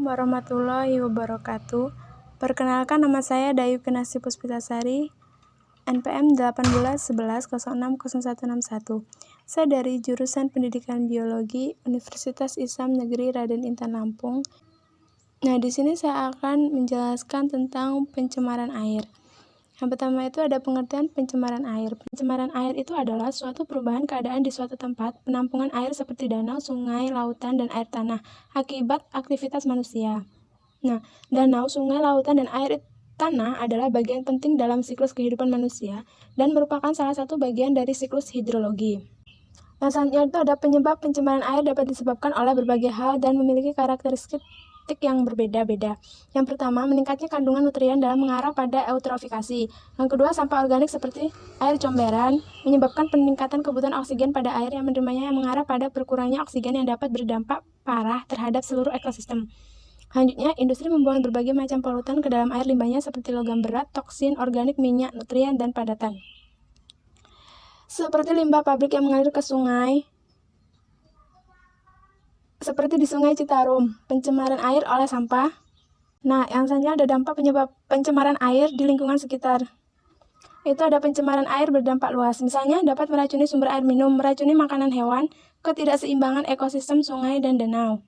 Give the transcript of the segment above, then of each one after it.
warahmatullahi wabarakatuh. Perkenalkan, nama saya Dayu Kinasi Puspitasari, NPM 1811060161. Saya dari jurusan Pendidikan Biologi Universitas Islam Negeri Raden Intan Lampung. Nah, di sini saya akan menjelaskan tentang pencemaran air. Yang pertama itu ada pengertian pencemaran air. Pencemaran air itu adalah suatu perubahan keadaan di suatu tempat penampungan air seperti danau, sungai, lautan, dan air tanah akibat aktivitas manusia. Nah, danau, sungai, lautan, dan air tanah adalah bagian penting dalam siklus kehidupan manusia dan merupakan salah satu bagian dari siklus hidrologi. Yang selanjutnya itu ada penyebab pencemaran air dapat disebabkan oleh berbagai hal dan memiliki karakteristik yang berbeda-beda. Yang pertama, meningkatnya kandungan nutrien dalam mengarah pada eutrofikasi. Yang kedua, sampah organik seperti air comberan menyebabkan peningkatan kebutuhan oksigen pada air yang menerimanya yang mengarah pada berkurangnya oksigen yang dapat berdampak parah terhadap seluruh ekosistem. Selanjutnya, industri membuang berbagai macam polutan ke dalam air limbahnya seperti logam berat, toksin, organik, minyak, nutrien, dan padatan. Seperti limbah pabrik yang mengalir ke sungai, seperti di Sungai Citarum, pencemaran air oleh sampah. Nah, yang selanjutnya ada dampak penyebab pencemaran air di lingkungan sekitar. Itu ada pencemaran air berdampak luas, misalnya dapat meracuni sumber air minum, meracuni makanan hewan, ketidakseimbangan ekosistem sungai dan danau.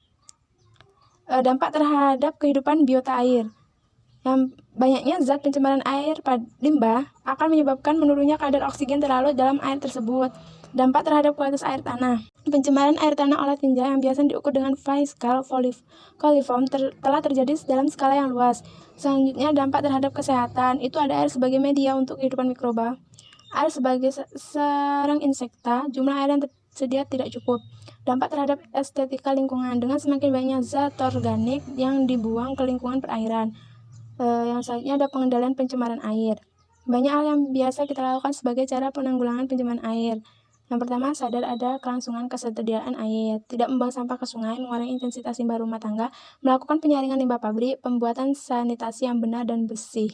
Dampak terhadap kehidupan biota air. Yang banyaknya zat pencemaran air pada limbah akan menyebabkan menurunnya kadar oksigen terlarut dalam air tersebut. Dampak terhadap kualitas air tanah. Pencemaran air tanah oleh tinja yang biasa diukur dengan Faycal coliform telah terjadi dalam skala yang luas. Selanjutnya, dampak terhadap kesehatan. Itu ada air sebagai media untuk kehidupan mikroba, air sebagai sarang insekta, jumlah air yang tersedia tidak cukup. Dampak terhadap estetika lingkungan. Dengan semakin banyaknya zat organik yang dibuang ke lingkungan perairan. Yang selanjutnya ada pengendalian pencemaran air. Banyak hal yang biasa kita lakukan sebagai cara penanggulangan pencemaran air. Yang pertama, sadar ada kelangsungan kesediaan air, tidak membuang sampah ke sungai, mengurangi intensitas limbah rumah tangga, melakukan penyaringan limbah pabrik, pembuatan sanitasi yang benar dan bersih.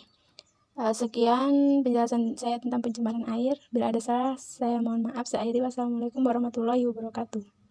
Sekian penjelasan saya tentang pencemaran air. Bila ada salah, saya mohon maaf. Saya akhiri. Wassalamualaikum warahmatullahi wabarakatuh.